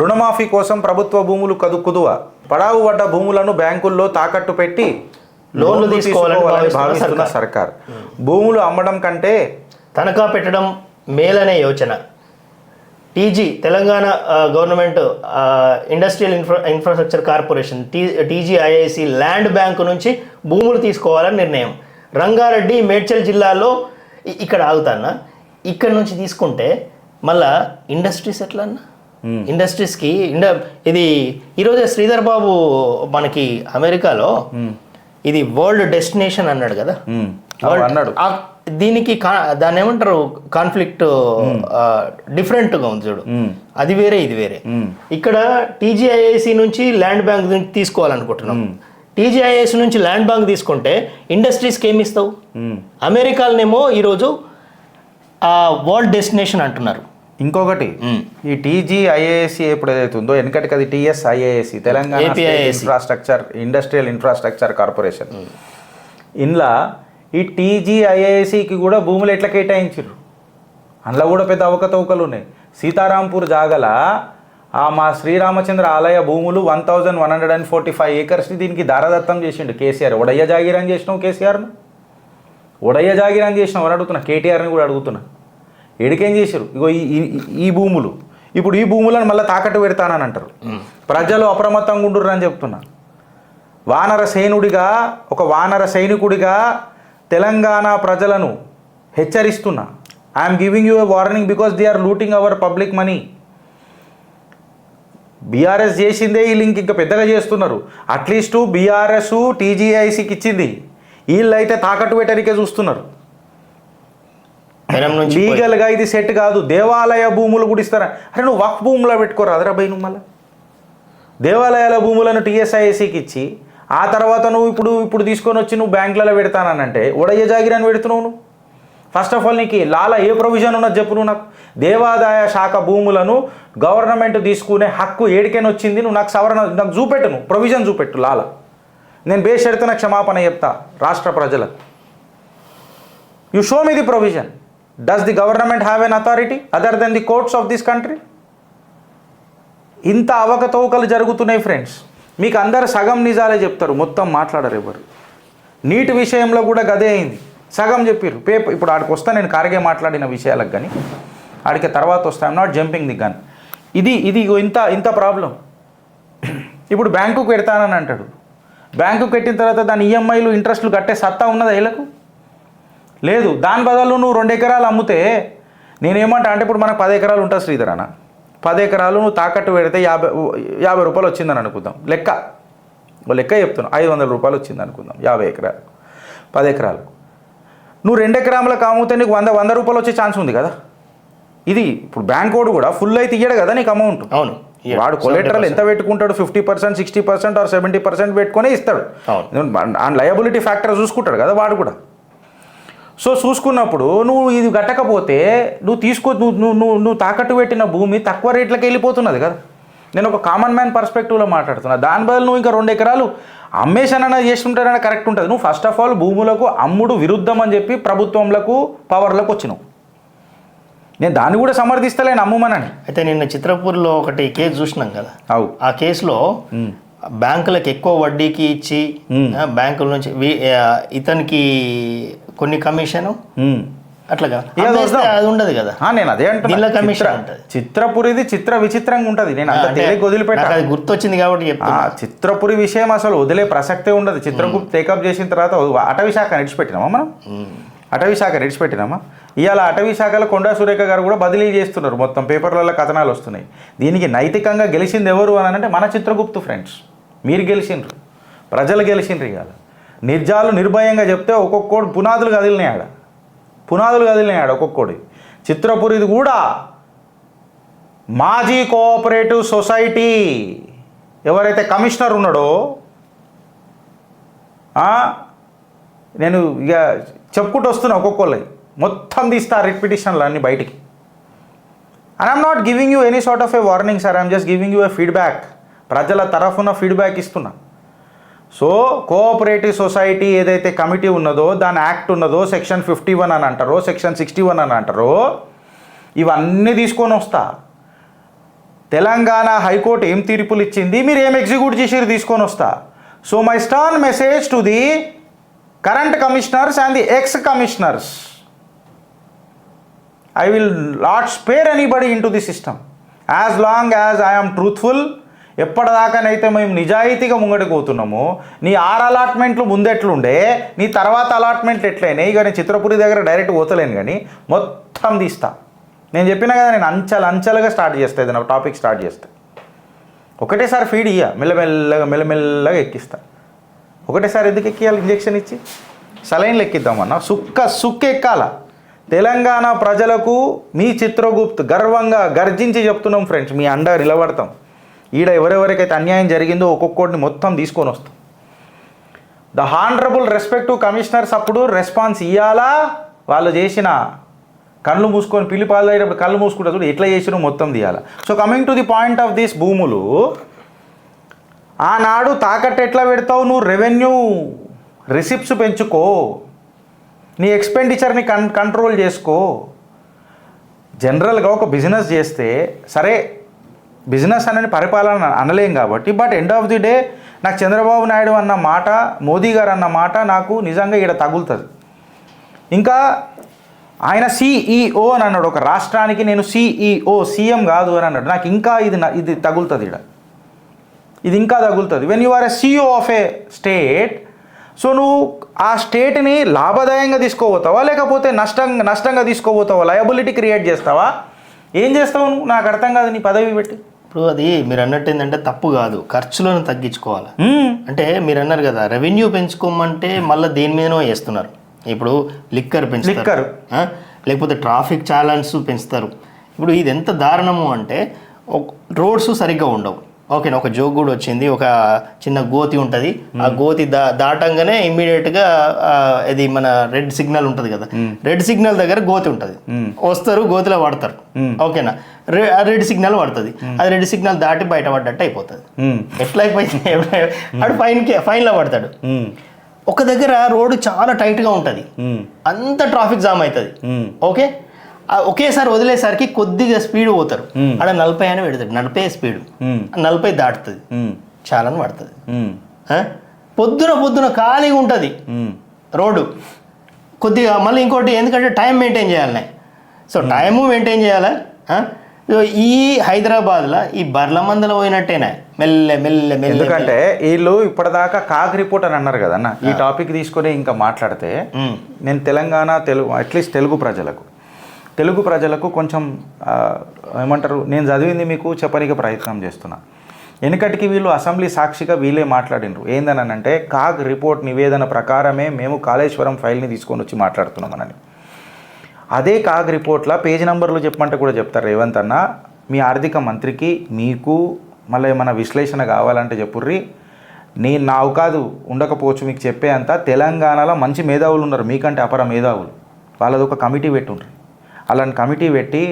రుణమాఫీ కోసం ప్రభుత్వ భూములు కుదువ, పడావు పడ్డ భూములను బ్యాంకుల్లో తాకట్టు పెట్టి లోన్లు తీసుకోవాలని భావిస్తున్న సర్కార్, భూములు అమ్మడం కంటే తనఖా పెట్టడం మేలనే యోచన. TG Telangana government industrial infrastructure corporation TGIIC land bank నుంచి భూములు తీసుకోవాలని నిర్ణయం. రంగారెడ్డి మేడ్చల్ జిల్లాలో ఇక్కడ ఆగుతానా, ఇక్కడ నుంచి తీసుకుంటే మళ్ళా ఇండస్ట్రీస్ ఎట్లా అన్న, ఇండస్ట్రీస్కి ఇది ఈరోజే శ్రీధర్ బాబు మనకి అమెరికాలో ఇది వరల్డ్ డెస్టినేషన్ అన్నాడు కదా, అన్నాడు. దీనికి దాన్ని ఏమంటారు కాన్ఫ్లిక్ట్ డిఫరెంట్గా ఉంది చూడు, అది వేరే ఇది వేరే. ఇక్కడ టీజీఐఐసి నుంచి ల్యాండ్ బ్యాంక్ తీసుకోవాలనుకుంటున్నాం. టీజీఐఐసి నుంచి ల్యాండ్ బ్యాంక్ తీసుకుంటే ఇండస్ట్రీస్కి ఏమి ఇస్తావు? అమెరికాలోనేమో ఈరోజు వరల్డ్ డెస్టినేషన్ అంటున్నారు. ఇంకొకటి ఈ టీజీఐఏసి ఎప్పుడు ఏదైతే ఉందో వెనకటికి అది TSIAC Telangana infrastructure industrial infrastructure corporation, ఇందులో ఈ టీజీఐఏసికి కూడా భూములు ఎట్లా కేటాయించారు, అందులో కూడా పెద్ద అవకతవకలు ఉన్నాయి. సీతారాంపూర్ జాగల మా శ్రీరామచంద్ర ఆలయ భూములు 1145 ఏకర్స్ని దీనికి దారదత్తం చేసిండు కేసీఆర్. ఒడయ్య జాగిరాన్ చేసినావు కేసీఆర్ను, ఒడయ్య జాగిరాన్ చేసినావు అని అడుగుతున్నా, కేటీఆర్ని కూడా అడుగుతున్నా. ఎడికేం చేశారు? ఇగో ఈ భూములు, ఇప్పుడు ఈ భూములను మళ్ళీ తాకట్టు పెడతానని అంటారు. ప్రజలు అప్రమత్తంగా ఉండుర్రు అని చెప్తున్నా. వానర సైనుడిగా, ఒక వానర సైనికుడిగా తెలంగాణ ప్రజలను హెచ్చరిస్తున్నా. I'm giving you a warning because they are looting our public money. BRS చేసిందే వీళ్ళు ఇంకా పెద్దగా చేస్తున్నారు. అట్లీస్ట్ బీఆర్ఎస్ టీజీఐసికి ఇచ్చింది, వీళ్ళు అయితే తాకట్టు పెట్టడానికే చూస్తున్నారు. లీగల్గా ఇది సెట్ కాదు. దేవాలయ భూములు కూడా ఇస్తారా? అరే నువ్వు వక్ఫ్ భూములో పెట్టుకోరా అదరా భయ్. నువ్వు మళ్ళీ దేవాలయాల భూములను టీఎస్ఐసికి ఇచ్చి ఆ తర్వాత నువ్వు ఇప్పుడు తీసుకొని వచ్చి నువ్వు బ్యాంకులలో పెడతానంటే ఒడయ్య జాగిరాన్ని పెడుతున్నావు నువ్వు. ఫస్ట్ ఆఫ్ ఆల్ నీకు లాలా ఏ ప్రొవిజన్ ఉన్నది చెప్పు నువ్వు నాకు. దేవాదాయ శాఖ భూములను గవర్నమెంట్ తీసుకునే హక్కు ఏడికైనా వచ్చింది, నువ్వు నాకు సవరణ నాకు చూపెట్టు, నువ్వు ప్రొవిజన్ చూపెట్టు లాలా. నేను బేషరతున క్షమాపణ చెప్తా రాష్ట్ర ప్రజలకు. You show me the provision. Does the government have an authority other than the courts of this country? ఇంత అవకతవకలు జరుగుతున్నాయి ఫ్రెండ్స్. మీకు అందరు సగం నిజాలే చెప్తారు, మొత్తం మాట్లాడరు ఎవరు. నీటి విషయంలో కూడా గదే అయింది, సగం చెప్పారు. ఇప్పుడు ఆడికి వస్తా, నేను కార్గే మాట్లాడిన విషయాలకు కానీ ఆడికి తర్వాత వస్తా. I'm not jumping the gun. ఇది ఇంత ప్రాబ్లం. ఇప్పుడు బ్యాంకుకు పెడతానని అంటాడు. బ్యాంకుకు పెట్టిన తర్వాత దాని ఈఎంఐలు ఇంట్రెస్ట్లు కట్టే సత్తా ఉన్నదా వీళ్ళకు? లేదు. దాని బదులు నువ్వు 2 ఎకరాలు అమ్మితే నేనేమంటా అంటే, ఇప్పుడు మనకు 10 ఎకరాలు ఉంటుంది శ్రీధర్ అన్న, 10 ఎకరాలు నువ్వు తాకట్టు పెడితే 50 రూపాయలు వచ్చిందని అనుకుందాం. లెక్క చెప్తున్నా, 500 రూపాయలు వచ్చింది అనుకుందాం. 50 ఎకరాలు 10 ఎకరాలు నువ్వు 2 ఎకరాలకు అమ్మితే నీకు 100 రూపాయలు వచ్చే ఛాన్స్ ఉంది కదా. ఇది ఇప్పుడు బ్యాంక్ వాడు కూడా ఫుల్ అయితే ఇయ్యడు కదా నీకు అమౌంట్. అవును, వాడు కొలెటరల్ ఎంత పెట్టుకుంటాడు? 50%, 60% ఆర్ 70% పెట్టుకునే ఇస్తాడు. ఆ లయబిలిటీ ఫ్యాక్టర్ చూసుకుంటాడు కదా వాడు కూడా. సో చూసుకున్నప్పుడు నువ్వు ఇది కట్టకపోతే నువ్వు తాకట్టు పెట్టిన భూమి తక్కువ రేట్లకి వెళ్ళిపోతున్నది కదా. నేను ఒక కామన్ మ్యాన్ పర్స్పెక్టివ్లో మాట్లాడుతున్నా. దాని బదులు నువ్వు ఇంకా 2 ఎకరాలు అమ్మేసానన్నా చేస్తుంటానన్నా కరెక్ట్ ఉంటుంది. నువ్వు ఫస్ట్ ఆఫ్ ఆల్ భూములకు అమ్ముడు విరుద్ధం అని చెప్పి ప్రభుత్వంలకు పవర్లకు వచ్చినావు. నేను దాన్ని కూడా సమర్థిస్తలేను అమ్ముమనని. అయితే నిన్న చిత్రపూర్లో ఒకటి కేసు చూసినాం కదా. ఆ కేసులో బ్యాంకులకు ఎక్కువ వడ్డీకి ఇచ్చి బ్యాంకుల నుంచి ఇతనికి కొన్ని కమిషన్ అట్లాగా అది ఉండదు కదా. నేను అదే అంటే కమిషన్ ఉంటుంది. చిత్రపురిది విచిత్రంగా ఉంటుంది. నేను అంత వదిలిపెట్టా, అది గుర్తొచ్చింది కాబట్టి చెప్తా. చిత్రపురి విషయం అసలు వదిలే ప్రసక్తే ఉండదు. చిత్రగుప్త టేకప్ చేసిన తర్వాత అటవీ శాఖ నడిచిపెట్టినామా మనం? అటవీ శాఖ నడిచిపెట్టినామా? ఇవాళ అటవీ శాఖలో కొండా సురేఖ గారు కూడా బదిలీ చేస్తున్నారు. మొత్తం పేపర్లలో కథనాలు వస్తున్నాయి. దీనికి నైతికంగా గెలిచింది ఎవరు అని అంటే మన చిత్రగుప్తు ఫ్రెండ్స్. మీరు గెలిచిండ్రు, ప్రజలు గెలిచిండ్రు. ఇవాళ నిర్జాలు నిర్భయంగా చెప్తే ఒక్కొక్కడు పునాదులు కదిలినాయాడ ఒక్కొక్కడి. చిత్రపురిది కూడా మాజీ కోఆపరేటివ్ సొసైటీ ఎవరైతే కమిషనర్ ఉన్నాడో, నేను ఇక చెప్పుకుంటూ వస్తున్నా ఒక్కొక్కళ్ళకి మొత్తం తీస్తా రిపిటిషన్లు అన్నీ బయటికి. And I'm not giving you any sort of A warning sir, I'm just giving you A feedback. ప్రజల తరఫున ఫీడ్బ్యాక్ ఇస్తున్నా. సో కోఆపరేటివ్ సొసైటీ ఏదైతే కమిటీ ఉన్నదో, దాని యాక్ట్ ఉన్నదో, సెక్షన్ 51 అని అంటారో, సెక్షన్ 61 అని అంటారో, ఇవన్నీ తీసుకొని వస్తా. తెలంగాణ హైకోర్టు ఏం తీర్పులు ఇచ్చింది, మీరు ఏం ఎగ్జిక్యూట్ చేసిరు తీసుకొని వస్తా. So my stern message to the current commissioners and the ex commissioners, I will not spare anybody into the system as long as I am truthful. ఎప్పటిదాకానైతే మేము నిజాయితీగా ముంగడికి పోతున్నామో, నీ 6 అలాట్మెంట్లు ముందెట్లుండే, నీ తర్వాత అలాట్మెంట్లు ఎట్లయినాయి, ఇక నేను చిత్రపురి దగ్గర డైరెక్ట్ పోతలేను కానీ మొత్తం తీస్తా. నేను చెప్పినా కదా, నేను అంచెలుగా స్టార్ట్ చేస్తాను. ఏదైనా టాపిక్ స్టార్ట్ చేస్తే ఒకటేసారి ఫీడ్ ఇయ్య, మెల్లమెల్లగా ఎక్కిస్తా. ఒకటేసారి ఎందుకు ఎక్కియాలి? ఇంజెక్షన్ ఇచ్చి సలైన్లు ఎక్కిద్దామన్నా, సుక్క ఎక్కాల. తెలంగాణ ప్రజలకు మీ చిత్రగుప్త్ గర్వంగా గర్జించి చెప్తున్నాం ఫ్రెండ్స్, మీ అండగా నిలబడతాం. ఈడ ఎవరెవరికైతే అన్యాయం జరిగిందో ఒక్కొక్కటిని మొత్తం తీసుకొని వస్తాం. ద హానరబుల్ రెస్పెక్టివ్ కమిషనర్స్ అప్పుడు రెస్పాన్స్ ఇవ్వాలా, వాళ్ళు చేసిన కళ్ళు మూసుకొని పిల్లిపాలు అయ్యేటప్పుడు కళ్ళు మూసుకుంటే చూడు ఎట్లా చేసినో మొత్తం తీయాలి. So coming to the point of this, భూములు ఆనాడు తాకట్టు ఎట్లా పెడతావు, నువ్వు రెవెన్యూ రిసిప్ట్స్ పెంచుకో, నీ ఎక్స్పెండిచర్ని కంట్రోల్ చేసుకో. జనరల్గా ఒక బిజినెస్ చేస్తే సరే, బిజినెస్ అనేది పరిపాలన అనలేం కాబట్టి, but end of the day నాకు చంద్రబాబు నాయుడు అన్న మాట, మోదీ గారు అన్న మాట నాకు నిజంగా ఇక్కడ తగులుతుంది. ఇంకా ఆయన సిఈఓ అని అన్నాడు, ఒక రాష్ట్రానికి నేను సిఈఓ, సీఎం కాదు అని అన్నాడు. నాకు ఇంకా ఇది తగులుతుంది, ఇది ఇంకా తగులుతుంది. When you are a CEO of a state, so నువ్వు ఆ స్టేట్ని లాభదాయంగా తీసుకోపోతావా, లేకపోతే నష్టంగా తీసుకోపోతావా, లయబిలిటీ క్రియేట్ చేస్తావా, ఏం చేస్తావు నువ్వు? నాకు అర్థం కాదు నీ పదవి పెట్టి. ఇప్పుడు అది మీరు అన్నట్టు ఏంటంటే తప్పు కాదు, ఖర్చులను తగ్గించుకోవాలి. అంటే మీరు అన్నారు కదా, రెవెన్యూ పెంచుకోమంటే మళ్ళీ దేని మీదనో వేస్తున్నారు. ఇప్పుడు లిక్కర్ పెంచుతారు, లేకపోతే ట్రాఫిక్ చాలన్స్ పెంచుతారు. ఇప్పుడు ఇది ఎంత దారుణము అంటే, రోడ్స్ సరిగ్గా ఉండవు. ఓకేనా, ఒక జోక్ కూడా వచ్చింది, ఒక చిన్న గోతి ఉంటుంది, ఆ గోతి దాటంగానే ఇమ్మీడియట్గా ఇది మన రెడ్ సిగ్నల్ ఉంటుంది కదా, రెడ్ సిగ్నల్ దగ్గర గోతి ఉంటుంది, వస్తారు గోతిలో పడతారు. ఓకేనా, రెడ్ సిగ్నల్ పడుతుంది, అది రెడ్ సిగ్నల్ దాటి బయట పడ్డట్టు అయిపోతుంది. ఎట్లా అయిపోయింది, అడు ఫైన్లో పడతాడు. ఒక దగ్గర రోడ్డు చాలా టైట్గా ఉంటుంది, అంత ట్రాఫిక్ జామ్ అవుతుంది. ఓకే, ఒకేసారి వదిలేసరికి కొద్దిగా స్పీడ్ పోతారు, ఆడ 40 అని పెడతాడు, 40 స్పీడ్, 40 దాటుతుంది, చాలా పడుతుంది. పొద్దున ఖాళీగా ఉంటుంది రోడ్డు కొద్దిగా. మళ్ళీ ఇంకోటి, ఎందుకంటే టైం మెయింటైన్ చేయాలి, సో టైము మెయింటైన్ చేయాలా. ఈ హైదరాబాద్లో ఈ బర్ల మందలు పోయినట్టేనా, మెల్లె. ఎందుకంటే వీళ్ళు ఇప్పటిదాకా కాగ్ రిపోర్ట్ అని అన్నారు కదన్న, ఈ టాపిక్ తీసుకొని ఇంకా మాట్లాడితే నేను తెలంగాణ అట్లీస్ట్ తెలుగు ప్రజలకు కొంచెం ఏమంటారు, నేను చదివింది మీకు చెప్పడానికి ప్రయత్నం చేస్తున్నా. వెనుకటికి వీళ్ళు అసెంబ్లీ సాక్షిగా వీళ్ళే మాట్లాడినరు. ఏందనంటే, కాగ్ రిపోర్ట్ నివేదన ప్రకారమే మేము కాళేశ్వరం ఫైల్ని తీసుకొని వచ్చి మాట్లాడుతున్నామని. అదే కాగ్ రిపోర్ట్లో పేజీ నెంబర్లు చెప్పమంటే కూడా చెప్తారు. రేవంత్ అన్న, మీ ఆర్థిక మంత్రికి మీకు మళ్ళీ ఏమైనా విశ్లేషణ కావాలంటే చెప్పుర్రి, నాకు కాదు ఉండకపోవచ్చు మీకు చెప్పే అంత. తెలంగాణలో మంచి మేధావులు ఉన్నారు, మీకంటే అపర మేధావులు, వాళ్ళది ఒక కమిటీ పెట్టుండ్రు. అలాంటి కమిటీ పెట్టి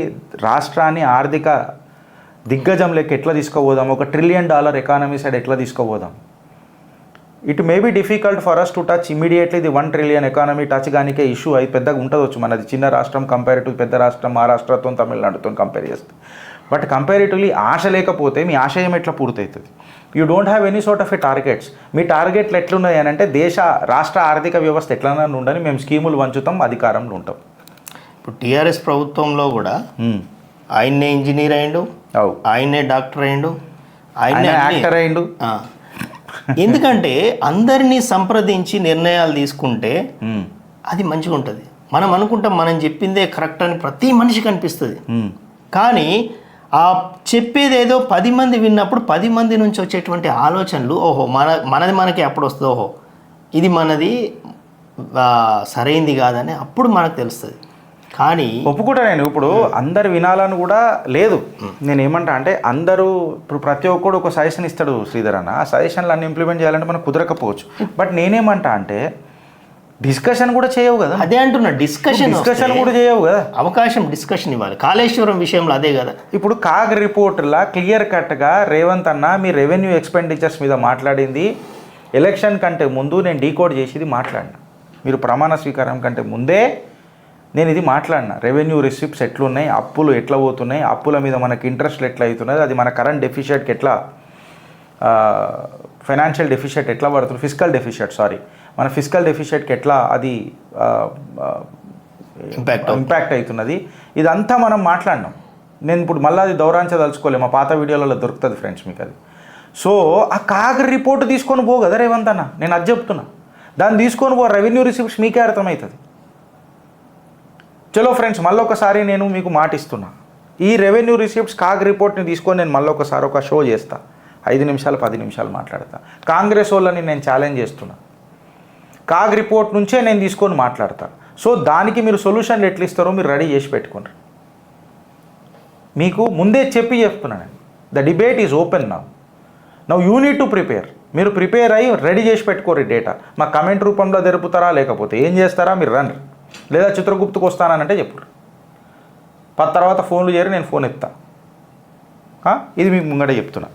రాష్ట్రాన్ని ఆర్థిక దిగ్గజం లెక్క ఎట్లా తీసుకోపోదాం, $1 ట్రిలియన్ ఎకానమీ సైడ్ ఎట్లా తీసుకోపోదాం. It may be difficult for us to touch immediately the 1 trillion economy touch కానికే ఇష్యూ అది పెద్దగా ఉంటుందొచ్చు. మనది చిన్న రాష్ట్రం కంపేరిటివ్ పెద్ద రాష్ట్రం మహారాష్ట్రతో తమిళనాడుతో కంపేర్ చేస్తే. బట్ కంపేరిటివ్లీ ఆశ లేకపోతే మీ ఆశయం ఎట్లా పూర్తవుతుంది? You don't have any sort of a targets. మీ టార్గెట్లు ఎట్లున్నాయి అని అంటే, రాష్ట్ర ఆర్థిక వ్యవస్థ ఎట్లన్నా ఉండని మేము స్కీములు వంచుతాం, అధికారంలో ఉంటాం. ఇప్పుడు టీఆర్ఎస్ ప్రభుత్వంలో కూడా ఆయన్నే ఇంజనీర్ అయ్యిండు, ఆయన్నే డాక్టర్ అయ్యిండు, ఆయన్నే యాక్టర్ అయ్యిండు. ఎందుకంటే అందరినీ సంప్రదించి నిర్ణయాలు తీసుకుంటే అది మంచిగా ఉంటుంది. మనం అనుకుంటాం మనం చెప్పిందే కరెక్ట్ అని ప్రతి మనిషికి అనిపిస్తుంది. కానీ ఆ చెప్పేది ఏదో 10 మంది విన్నప్పుడు 10 మంది నుంచి వచ్చేటువంటి ఆలోచనలు, ఓహో మనది మనకి అప్పుడు వస్తుంది, ఓహో ఇది మనది సరైంది కాదని అప్పుడు మనకు తెలుస్తుంది. కానీ ఒప్పుకుంటా నేను. ఇప్పుడు అందరు వినాలని కూడా లేదు. నేను ఏమంటా అంటే, అందరూ ఇప్పుడు ప్రతి ఒక్కడు ఒక సజెషన్ ఇస్తాడు శ్రీధర్ అన్న, ఆ సజెషన్లు అన్ని ఇంప్లిమెంట్ చేయాలంటే మనకు కుదరకపోవచ్చు. బట్ నేనేమంటా అంటే, డిస్కషన్ కూడా చేయవు కదా. అదే అంటున్నా, డిస్కషన్ కూడా చేయవు కదా. అవకాశం డిస్కషన్ ఇవ్వాలి. కాళేశ్వరం విషయంలో అదే కదా. ఇప్పుడు కాగ్ రిపోర్ట్లా క్లియర్ కట్గా రేవంత్ అన్న మీ రెవెన్యూ ఎక్స్పెండిచర్స్ మీద మాట్లాడింది ఎలక్షన్ కంటే ముందు నేను డీకోడ్ చేసేది మాట్లాడినా. మీరు ప్రమాణ స్వీకారం కంటే ముందే నేను ఇది మాట్లాడినా, రెవెన్యూ రిసిప్ట్స్ ఎట్లున్నాయి, అప్పులు ఎట్లా పోతున్నాయి, అప్పుల మీద మనకి ఇంట్రెస్ట్లు ఎట్లా అవుతున్నది, అది మన కరెంట్ డెఫిషియట్కి ఎట్లా ఫైనాన్షియల్ డెఫిషియట్ ఎట్లా పడుతుంది, ఫిజికల్ డెఫిషియట్ మన ఫిజికల్ డెఫిషియట్కి ఎట్లా అది ఇంపాక్ట్ అవుతున్నది, ఇదంతా మనం మాట్లాడినాం. నేను ఇప్పుడు మళ్ళీ అది దౌరాంచదలుచుకోలేదు, మా పాత వీడియోలలో దొరుకుతుంది ఫ్రెండ్స్ మీకు అది. సో ఆ కాగ్ రిపోర్ట్ తీసుకొని పో కదా రేవంత్ అన్న, నేను అది చెప్తున్నా. దాన్ని తీసుకొని పో, రెవెన్యూ రిసిప్ట్స్ మీకే అర్థమవుతుంది. చలో ఫ్రెండ్స్, మళ్ళీ ఒకసారి నేను మీకు మాటిస్తున్నా, ఈ రెవెన్యూ రిసిప్ట్స్ కాగ్ రిపోర్ట్ని తీసుకొని నేను మళ్ళీ ఒకసారి ఒక షో చేస్తా, 5 నిమిషాలు 10 నిమిషాలు మాట్లాడతా. కాంగ్రెస్ వాళ్ళని నేను ఛాలెంజ్ చేస్తున్నా, కాగ్ రిపోర్ట్ నుంచే నేను తీసుకొని మాట్లాడతా. సో దానికి మీరు సొల్యూషన్లు ఎట్లా ఇస్తారో మీరు రెడీ చేసి పెట్టుకోండి. మీకు ముందే చెప్తున్నాను, the debate is open now you need to prepare. మీరు ప్రిపేర్ అయ్యి రెడీ చేసి పెట్టుకోరు డేటా. మా కమెంట్ రూపంలో జరుపుతారా, లేకపోతే ఏం చేస్తారా మీరు రండి, లేదా చిత్రగుప్తకు వస్తానంటే చెప్పు. తర్వాత ఫోన్లు చేయరు, నేను ఫోన్ ఎత్తా. ఇది మీకు ముంగట చెప్తున్నా.